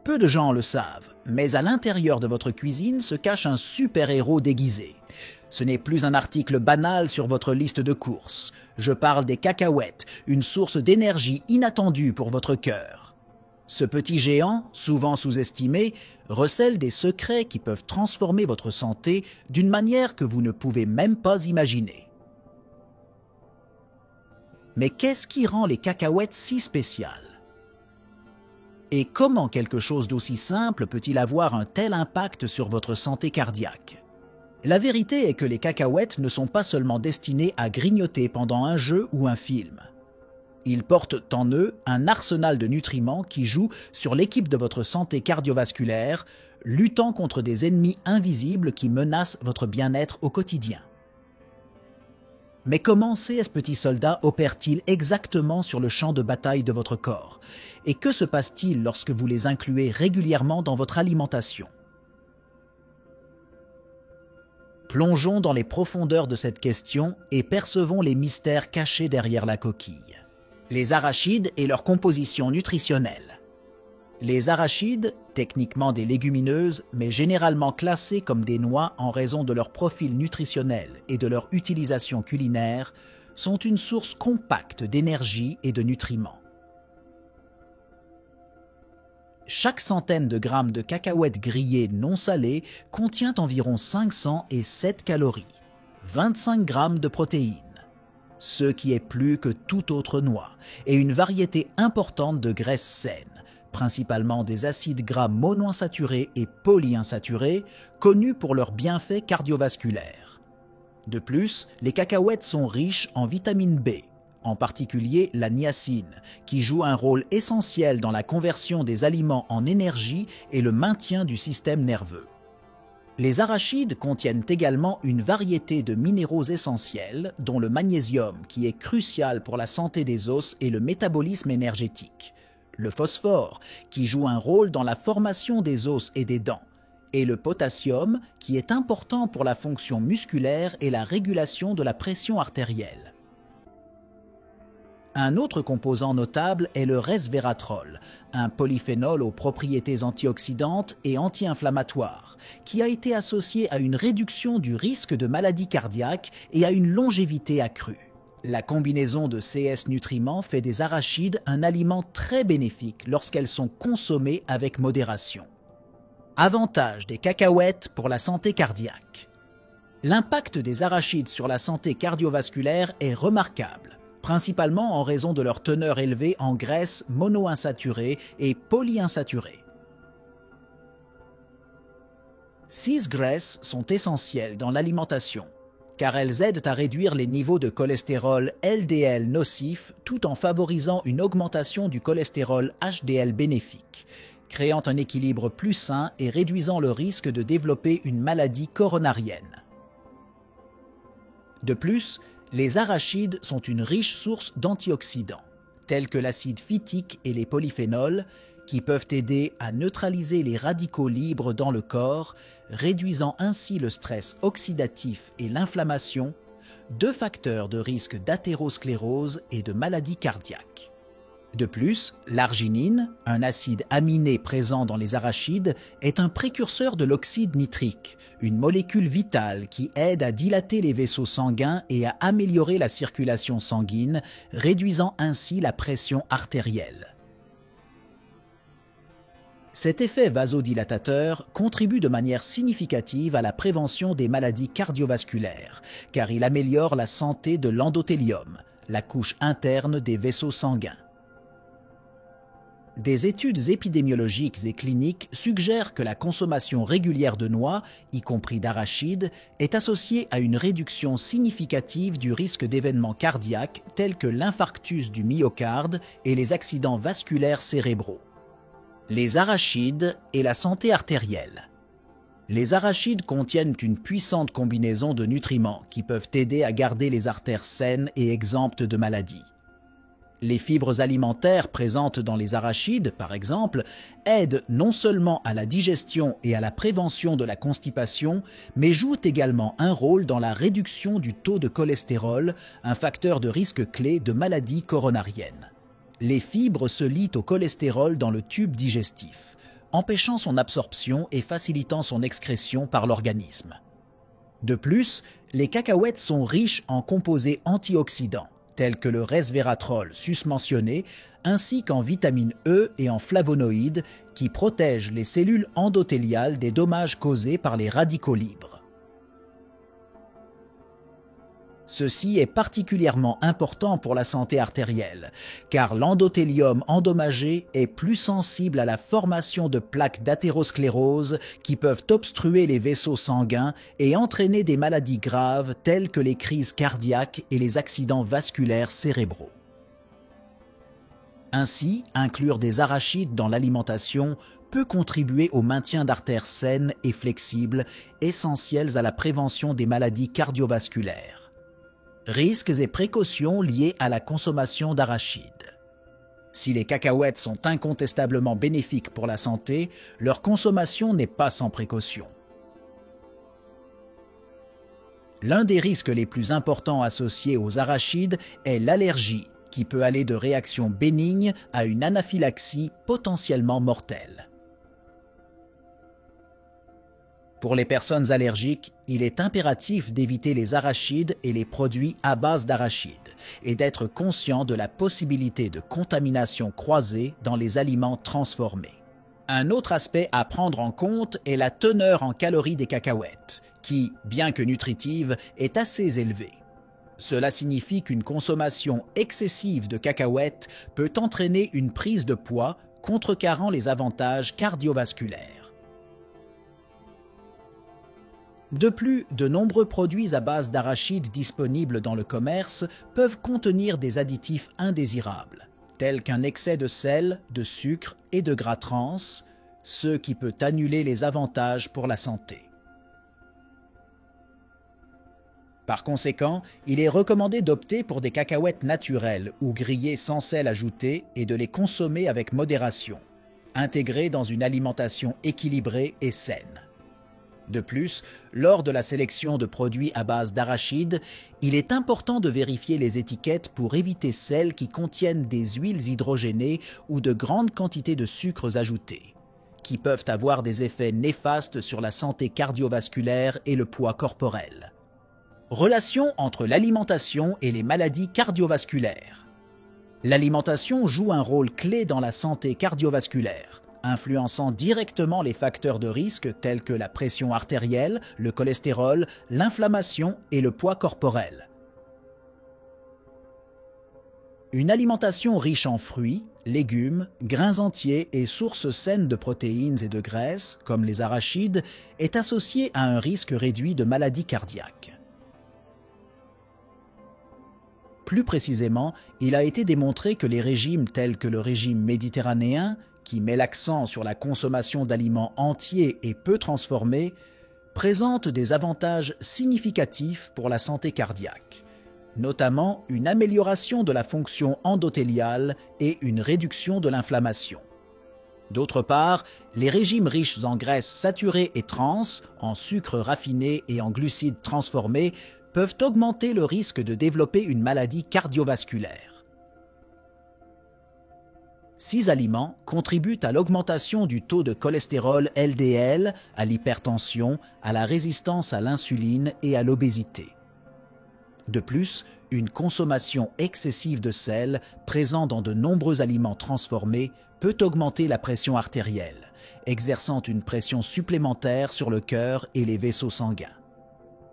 Peu de gens le savent, mais à l'intérieur de votre cuisine se cache un super-héros déguisé. Ce n'est plus un article banal sur votre liste de courses. Je parle des cacahuètes, une source d'énergie inattendue pour votre cœur. Ce petit géant, souvent sous-estimé, recèle des secrets qui peuvent transformer votre santé d'une manière que vous ne pouvez même pas imaginer. Mais qu'est-ce qui rend les cacahuètes si spéciales? Et comment quelque chose d'aussi simple peut-il avoir un tel impact sur votre santé cardiaque? La vérité est que les cacahuètes ne sont pas seulement destinées à grignoter pendant un jeu ou un film. Ils portent en eux un arsenal de nutriments qui joue sur l'équipe de votre santé cardiovasculaire, luttant contre des ennemis invisibles qui menacent votre bien-être au quotidien. Mais comment ces petits soldats opèrent-ils exactement sur le champ de bataille de votre corps? Et que se passe-t-il lorsque vous les incluez régulièrement dans votre alimentation? Plongeons dans les profondeurs de cette question et percevons les mystères cachés derrière la coquille. Les arachides et leur composition nutritionnelle. Les arachides, techniquement des légumineuses, mais généralement classées comme des noix en raison de leur profil nutritionnel et de leur utilisation culinaire, sont une source compacte d'énergie et de nutriments. Chaque centaine de grammes de cacahuètes grillées non salées contient environ 500 et 7 calories, 25 grammes de protéines, ce qui est plus que toute autre noix, et une variété importante de graisses saines, principalement des acides gras monoinsaturés et polyinsaturés, connus pour leurs bienfaits cardiovasculaires. De plus, les cacahuètes sont riches en vitamine B, en particulier la niacine, qui joue un rôle essentiel dans la conversion des aliments en énergie et le maintien du système nerveux. Les arachides contiennent également une variété de minéraux essentiels, dont le magnésium, qui est crucial pour la santé des os et le métabolisme énergétique, le phosphore, qui joue un rôle dans la formation des os et des dents, et le potassium, qui est important pour la fonction musculaire et la régulation de la pression artérielle. Un autre composant notable est le resveratrol, un polyphénol aux propriétés antioxydantes et anti-inflammatoires, qui a été associé à une réduction du risque de maladie cardiaque et à une longévité accrue. La combinaison de ces nutriments fait des arachides un aliment très bénéfique lorsqu'elles sont consommées avec modération. Avantages des cacahuètes pour la santé cardiaque. L'impact des arachides sur la santé cardiovasculaire est remarquable, principalement en raison de leur teneur élevée en graisses monoinsaturées et polyinsaturées. Ces graisses sont essentielles dans l'alimentation, car elles aident à réduire les niveaux de cholestérol LDL nocif tout en favorisant une augmentation du cholestérol HDL bénéfique, créant un équilibre plus sain et réduisant le risque de développer une maladie coronarienne. De plus, les arachides sont une riche source d'antioxydants, tels que l'acide phytique et les polyphénols, qui peuvent aider à neutraliser les radicaux libres dans le corps, réduisant ainsi le stress oxydatif et l'inflammation, deux facteurs de risque d'athérosclérose et de maladie cardiaque. De plus, l'arginine, un acide aminé présent dans les arachides, est un précurseur de l'oxyde nitrique, une molécule vitale qui aide à dilater les vaisseaux sanguins et à améliorer la circulation sanguine, réduisant ainsi la pression artérielle. Cet effet vasodilatateur contribue de manière significative à la prévention des maladies cardiovasculaires, car il améliore la santé de l'endothélium, la couche interne des vaisseaux sanguins. Des études épidémiologiques et cliniques suggèrent que la consommation régulière de noix, y compris d'arachides, est associée à une réduction significative du risque d'événements cardiaques tels que l'infarctus du myocarde et les accidents vasculaires cérébraux. Les arachides et la santé artérielle. Les arachides contiennent une puissante combinaison de nutriments qui peuvent aider à garder les artères saines et exemptes de maladies. Les fibres alimentaires présentes dans les arachides, par exemple, aident non seulement à la digestion et à la prévention de la constipation, mais jouent également un rôle dans la réduction du taux de cholestérol, un facteur de risque clé de maladies coronariennes. Les fibres se lient au cholestérol dans le tube digestif, empêchant son absorption et facilitant son excrétion par l'organisme. De plus, les cacahuètes sont riches en composés antioxydants, tels que le resveratrol susmentionné, ainsi qu'en vitamine E et en flavonoïdes qui protègent les cellules endothéliales des dommages causés par les radicaux libres. Ceci est particulièrement important pour la santé artérielle, car l'endothélium endommagé est plus sensible à la formation de plaques d'athérosclérose qui peuvent obstruer les vaisseaux sanguins et entraîner des maladies graves telles que les crises cardiaques et les accidents vasculaires cérébraux. Ainsi, inclure des arachides dans l'alimentation peut contribuer au maintien d'artères saines et flexibles, essentielles à la prévention des maladies cardiovasculaires. Risques et précautions liés à la consommation d'arachides. Si les cacahuètes sont incontestablement bénéfiques pour la santé, leur consommation n'est pas sans précaution. L'un des risques les plus importants associés aux arachides est l'allergie, qui peut aller de réactions bénignes à une anaphylaxie potentiellement mortelle. Pour les personnes allergiques, il est impératif d'éviter les arachides et les produits à base d'arachides et d'être conscient de la possibilité de contamination croisée dans les aliments transformés. Un autre aspect à prendre en compte est la teneur en calories des cacahuètes, qui, bien que nutritive, est assez élevée. Cela signifie qu'une consommation excessive de cacahuètes peut entraîner une prise de poids, contrecarrant les avantages cardiovasculaires. De plus, de nombreux produits à base d'arachides disponibles dans le commerce peuvent contenir des additifs indésirables, tels qu'un excès de sel, de sucre et de gras trans, ce qui peut annuler les avantages pour la santé. Par conséquent, il est recommandé d'opter pour des cacahuètes naturelles ou grillées sans sel ajouté et de les consommer avec modération, intégrées dans une alimentation équilibrée et saine. De plus, lors de la sélection de produits à base d'arachides, il est important de vérifier les étiquettes pour éviter celles qui contiennent des huiles hydrogénées ou de grandes quantités de sucres ajoutés, qui peuvent avoir des effets néfastes sur la santé cardiovasculaire et le poids corporel. Relation entre l'alimentation et les maladies cardiovasculaires. L'alimentation joue un rôle clé dans la santé cardiovasculaire, influençant directement les facteurs de risque tels que la pression artérielle, le cholestérol, l'inflammation et le poids corporel. Une alimentation riche en fruits, légumes, grains entiers et sources saines de protéines et de graisses, comme les arachides, est associée à un risque réduit de maladies cardiaques. Plus précisément, il a été démontré que les régimes tels que le régime méditerranéen, qui met l'accent sur la consommation d'aliments entiers et peu transformés, présente des avantages significatifs pour la santé cardiaque, notamment une amélioration de la fonction endothéliale et une réduction de l'inflammation. D'autre part, les régimes riches en graisses saturées et trans, en sucres raffinés et en glucides transformés peuvent augmenter le risque de développer une maladie cardiovasculaire. Ces aliments contribuent à l'augmentation du taux de cholestérol LDL, à l'hypertension, à la résistance à l'insuline et à l'obésité. De plus, une consommation excessive de sel, présent dans de nombreux aliments transformés, peut augmenter la pression artérielle, exerçant une pression supplémentaire sur le cœur et les vaisseaux sanguins.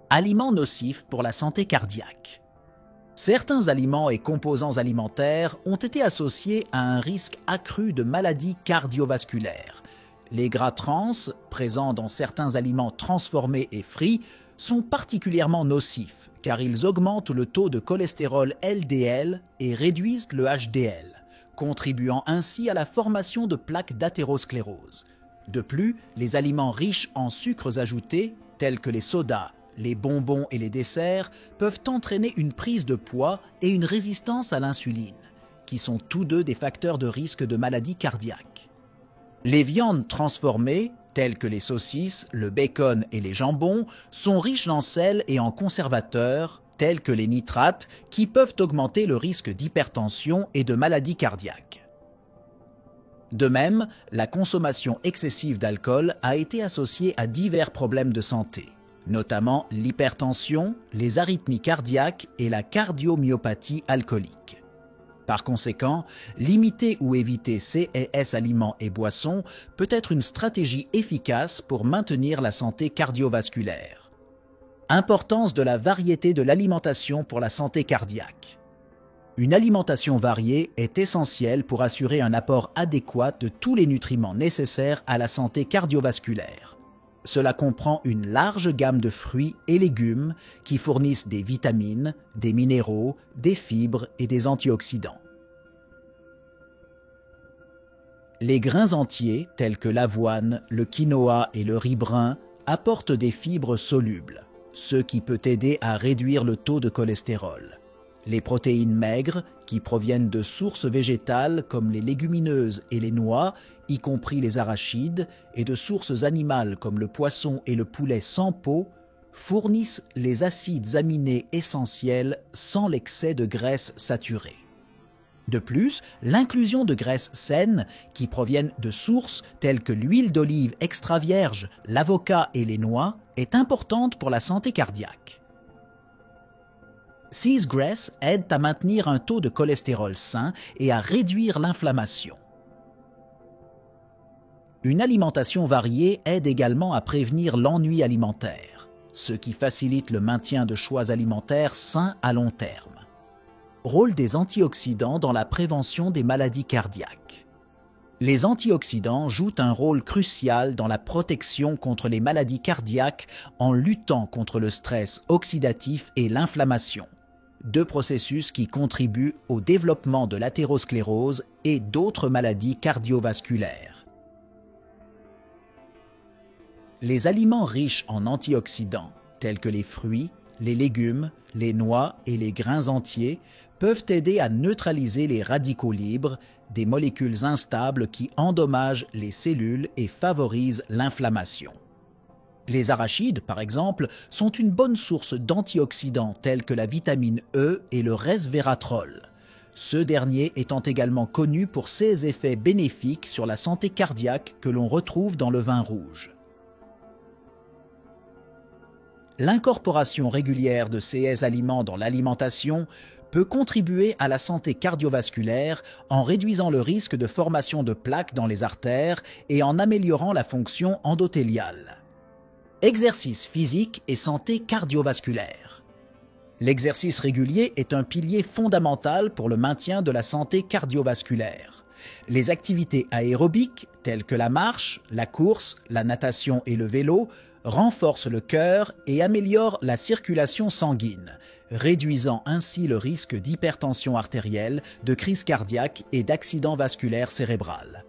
Aliments nocifs pour la santé cardiaque. Certains aliments et composants alimentaires ont été associés à un risque accru de maladies cardiovasculaires. Les gras trans, présents dans certains aliments transformés et frits, sont particulièrement nocifs car ils augmentent le taux de cholestérol LDL et réduisent le HDL, contribuant ainsi à la formation de plaques d'athérosclérose. De plus, les aliments riches en sucres ajoutés, tels que les sodas, les bonbons et les desserts, peuvent entraîner une prise de poids et une résistance à l'insuline, qui sont tous deux des facteurs de risque de maladies cardiaques. Les viandes transformées, telles que les saucisses, le bacon et les jambons, sont riches en sel et en conservateurs, tels que les nitrates, qui peuvent augmenter le risque d'hypertension et de maladies cardiaques. De même, la consommation excessive d'alcool a été associée à divers problèmes de santé, notamment l'hypertension, les arythmies cardiaques et la cardiomyopathie alcoolique. Par conséquent, limiter ou éviter ces et S aliments et boissons peut être une stratégie efficace pour maintenir la santé cardiovasculaire. Importance de la variété de l'alimentation pour la santé cardiaque. Une alimentation variée est essentielle pour assurer un apport adéquat de tous les nutriments nécessaires à la santé cardiovasculaire. Cela comprend une large gamme de fruits et légumes qui fournissent des vitamines, des minéraux, des fibres et des antioxydants. Les grains entiers, tels que l'avoine, le quinoa et le riz brun, apportent des fibres solubles, ce qui peut aider à réduire le taux de cholestérol. Les protéines maigres, qui proviennent de sources végétales comme les légumineuses et les noix, y compris les arachides, et de sources animales comme le poisson et le poulet sans peau, fournissent les acides aminés essentiels sans l'excès de graisses saturées. De plus, l'inclusion de graisses saines qui proviennent de sources telles que l'huile d'olive extra vierge, l'avocat et les noix est importante pour la santé cardiaque. Ces graisses aident à maintenir un taux de cholestérol sain et à réduire l'inflammation. Une alimentation variée aide également à prévenir l'ennui alimentaire, ce qui facilite le maintien de choix alimentaires sains à long terme. Rôle des antioxydants dans la prévention des maladies cardiaques. Les antioxydants jouent un rôle crucial dans la protection contre les maladies cardiaques en luttant contre le stress oxydatif et l'inflammation, deux processus qui contribuent au développement de l'athérosclérose et d'autres maladies cardiovasculaires. Les aliments riches en antioxydants, tels que les fruits, les légumes, les noix et les grains entiers, peuvent aider à neutraliser les radicaux libres, des molécules instables qui endommagent les cellules et favorisent l'inflammation. Les arachides, par exemple, sont une bonne source d'antioxydants tels que la vitamine E et le resveratrol, ce dernier étant également connu pour ses effets bénéfiques sur la santé cardiaque que l'on retrouve dans le vin rouge. L'incorporation régulière de ces aliments dans l'alimentation peut contribuer à la santé cardiovasculaire en réduisant le risque de formation de plaques dans les artères et en améliorant la fonction endothéliale. Exercice physique et santé cardiovasculaire. L'exercice régulier est un pilier fondamental pour le maintien de la santé cardiovasculaire. Les activités aérobiques, telles que la marche, la course, la natation et le vélo, renforcent le cœur et améliorent la circulation sanguine, réduisant ainsi le risque d'hypertension artérielle, de crise cardiaque et d'accident vasculaire cérébral.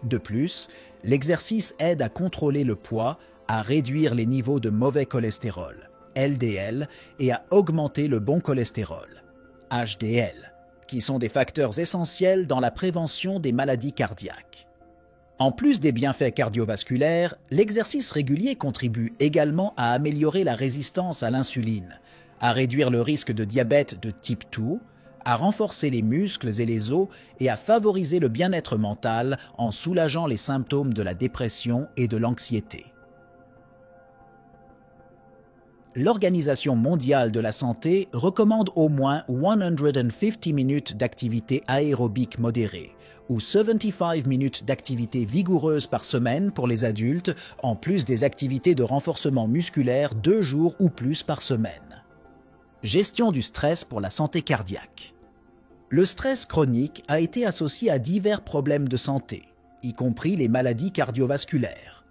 De plus, l'exercice aide à contrôler le poids, à réduire les niveaux de mauvais cholestérol, LDL, et à augmenter le bon cholestérol, HDL, qui sont des facteurs essentiels dans la prévention des maladies cardiaques. En plus des bienfaits cardiovasculaires, l'exercice régulier contribue également à améliorer la résistance à l'insuline, à réduire le risque de diabète de type 2, à renforcer les muscles et les os et à favoriser le bien-être mental en soulageant les symptômes de la dépression et de l'anxiété. L'Organisation mondiale de la santé recommande au moins 150 minutes d'activité aérobique modérée ou 75 minutes d'activité vigoureuse par semaine pour les adultes, en plus des activités de renforcement musculaire 2 jours ou plus par semaine. Gestion du stress pour la santé cardiaque. Le stress chronique a été associé à divers problèmes de santé, y compris les maladies cardiovasculaires.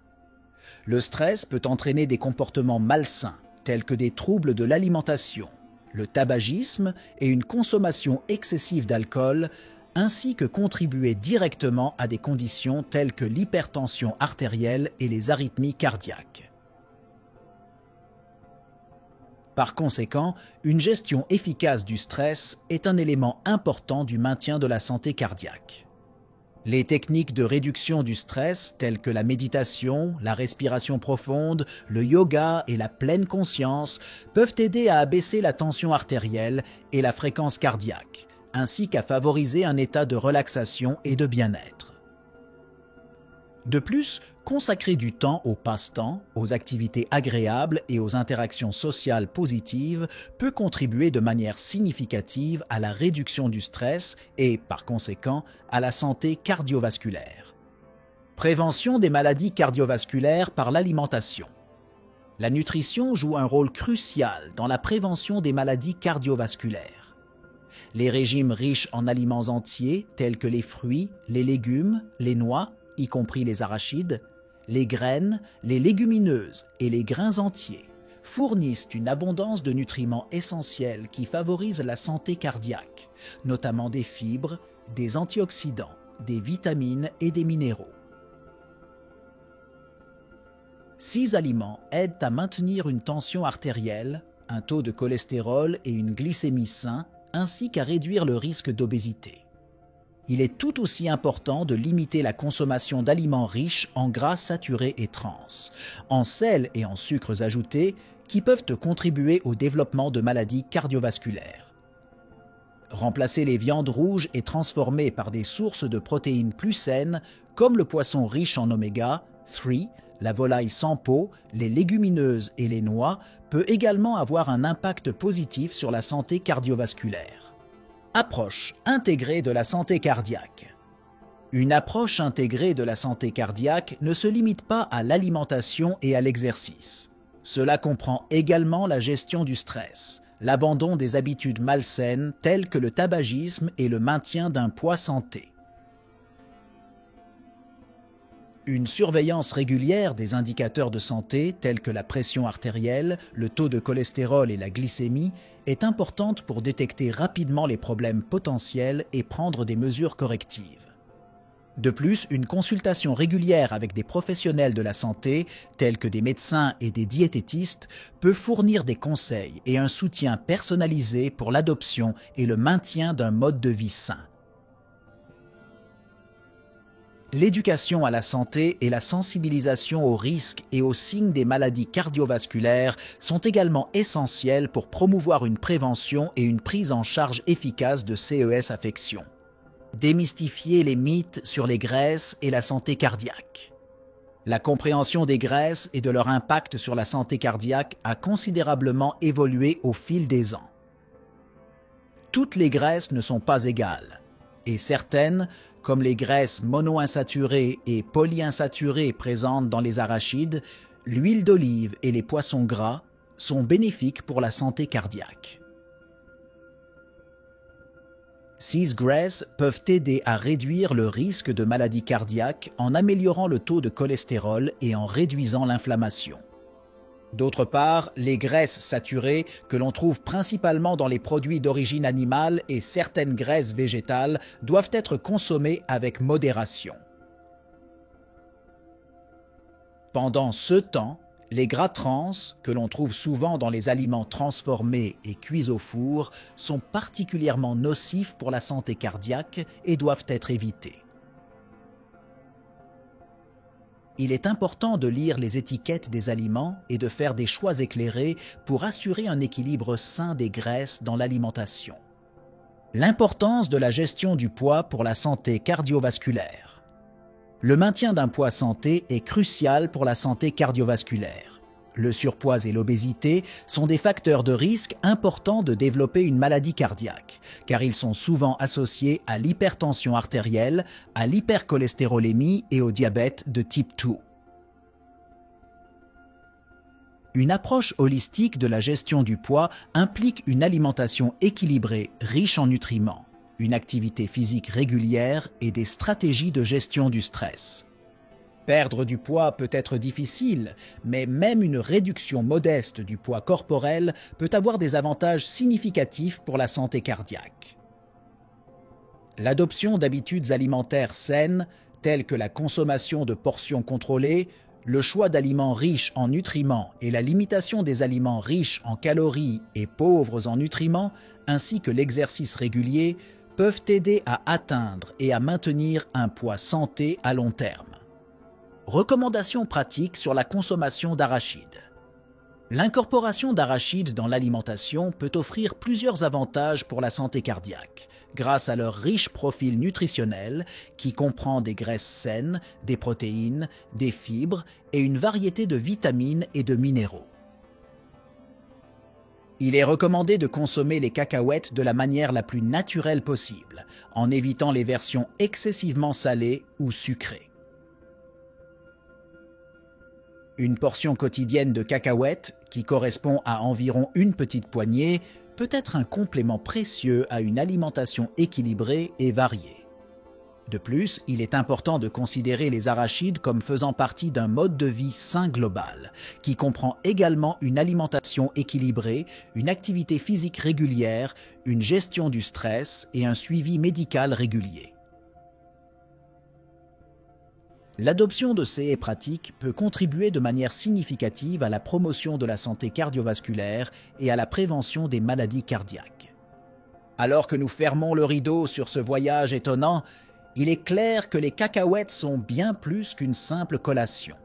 Le stress peut entraîner des comportements malsains, tels que des troubles de l'alimentation, le tabagisme et une consommation excessive d'alcool, ainsi que contribuer directement à des conditions telles que l'hypertension artérielle et les arythmies cardiaques. Par conséquent, une gestion efficace du stress est un élément important du maintien de la santé cardiaque. Les techniques de réduction du stress, telles que la méditation, la respiration profonde, le yoga et la pleine conscience, peuvent aider à abaisser la tension artérielle et la fréquence cardiaque, ainsi qu'à favoriser un état de relaxation et de bien-être. De plus, consacrer du temps aux passe-temps, aux activités agréables et aux interactions sociales positives peut contribuer de manière significative à la réduction du stress et, par conséquent, à la santé cardiovasculaire. Prévention des maladies cardiovasculaires par l'alimentation. La nutrition joue un rôle crucial dans la prévention des maladies cardiovasculaires. Les régimes riches en aliments entiers, tels que les fruits, les légumes, les noix, y compris les arachides, les graines, les légumineuses et les grains entiers, fournissent une abondance de nutriments essentiels qui favorisent la santé cardiaque, notamment des fibres, des antioxydants, des vitamines et des minéraux. 6 aliments aident à maintenir une tension artérielle, un taux de cholestérol et une glycémie sains, ainsi qu'à réduire le risque d'obésité. Il est tout aussi important de limiter la consommation d'aliments riches en gras saturés et trans, en sel et en sucres ajoutés qui peuvent contribuer au développement de maladies cardiovasculaires. Remplacer les viandes rouges et transformées par des sources de protéines plus saines comme le poisson riche en oméga 3, la volaille sans peau, les légumineuses et les noix peut également avoir un impact positif sur la santé cardiovasculaire. Approche intégrée de la santé cardiaque. Une approche intégrée de la santé cardiaque ne se limite pas à l'alimentation et à l'exercice. Cela comprend également la gestion du stress, l'abandon des habitudes malsaines telles que le tabagisme et le maintien d'un poids santé. Une surveillance régulière des indicateurs de santé tels que la pression artérielle, le taux de cholestérol et la glycémie est importante pour détecter rapidement les problèmes potentiels et prendre des mesures correctives. De plus, une consultation régulière avec des professionnels de la santé, tels que des médecins et des diététistes, peut fournir des conseils et un soutien personnalisé pour l'adoption et le maintien d'un mode de vie sain. L'éducation à la santé et la sensibilisation aux risques et aux signes des maladies cardiovasculaires sont également essentielles pour promouvoir une prévention et une prise en charge efficace de CES affections. Démystifier les mythes sur les graisses et la santé cardiaque. La compréhension des graisses et de leur impact sur la santé cardiaque a considérablement évolué au fil des ans. Toutes les graisses ne sont pas égales, et certaines, comme les graisses monoinsaturées et polyinsaturées présentes dans les arachides, l'huile d'olive et les poissons gras sont bénéfiques pour la santé cardiaque. Ces graisses peuvent aider à réduire le risque de maladies cardiaques en améliorant le taux de cholestérol et en réduisant l'inflammation. D'autre part, les graisses saturées, que l'on trouve principalement dans les produits d'origine animale et certaines graisses végétales, doivent être consommées avec modération. Pendant ce temps, les gras trans, que l'on trouve souvent dans les aliments transformés et cuits au four, sont particulièrement nocifs pour la santé cardiaque et doivent être évités. Il est important de lire les étiquettes des aliments et de faire des choix éclairés pour assurer un équilibre sain des graisses dans l'alimentation. L'importance de la gestion du poids pour la santé cardiovasculaire. Le maintien d'un poids santé est crucial pour la santé cardiovasculaire. Le surpoids et l'obésité sont des facteurs de risque importants de développer une maladie cardiaque, car ils sont souvent associés à l'hypertension artérielle, à l'hypercholestérolémie et au diabète de type 2. Une approche holistique de la gestion du poids implique une alimentation équilibrée, riche en nutriments, une activité physique régulière et des stratégies de gestion du stress. Perdre du poids peut être difficile, mais même une réduction modeste du poids corporel peut avoir des avantages significatifs pour la santé cardiaque. L'adoption d'habitudes alimentaires saines, telles que la consommation de portions contrôlées, le choix d'aliments riches en nutriments et la limitation des aliments riches en calories et pauvres en nutriments, ainsi que l'exercice régulier, peuvent aider à atteindre et à maintenir un poids santé à long terme. Recommandations pratiques sur la consommation d'arachides. L'incorporation d'arachides dans l'alimentation peut offrir plusieurs avantages pour la santé cardiaque, grâce à leur riche profil nutritionnel qui comprend des graisses saines, des protéines, des fibres et une variété de vitamines et de minéraux. Il est recommandé de consommer les cacahuètes de la manière la plus naturelle possible, en évitant les versions excessivement salées ou sucrées. Une portion quotidienne de cacahuètes, qui correspond à environ une petite poignée, peut être un complément précieux à une alimentation équilibrée et variée. De plus, il est important de considérer les arachides comme faisant partie d'un mode de vie sain global, qui comprend également une alimentation équilibrée, une activité physique régulière, une gestion du stress et un suivi médical régulier. L'adoption de ces pratiques peut contribuer de manière significative à la promotion de la santé cardiovasculaire et à la prévention des maladies cardiaques. Alors que nous fermons le rideau sur ce voyage étonnant, il est clair que les cacahuètes sont bien plus qu'une simple collation.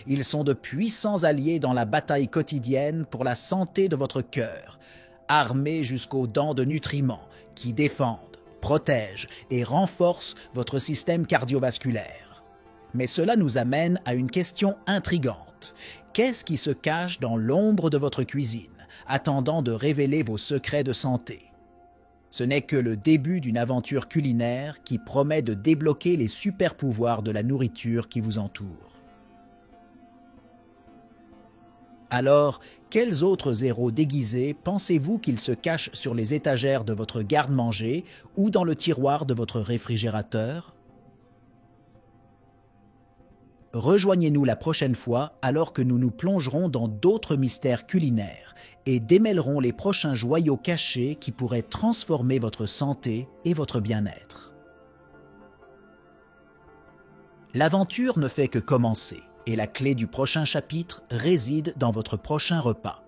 Ils sont de puissants alliés dans la bataille quotidienne pour la santé de votre cœur, armés jusqu'aux dents de nutriments qui défendent, protègent et renforcent votre système cardiovasculaire. Mais cela nous amène à une question intrigante. Qu'est-ce qui se cache dans l'ombre de votre cuisine, attendant de révéler vos secrets de santé? Ce n'est que le début d'une aventure culinaire qui promet de débloquer les super-pouvoirs de la nourriture qui vous entoure. Alors, quels autres héros déguisés pensez-vous qu'ils se cachent sur les étagères de votre garde-manger ou dans le tiroir de votre réfrigérateur? Rejoignez-nous la prochaine fois alors que nous nous plongerons dans d'autres mystères culinaires et démêlerons les prochains joyaux cachés qui pourraient transformer votre santé et votre bien-être. L'aventure ne fait que commencer et la clé du prochain chapitre réside dans votre prochain repas.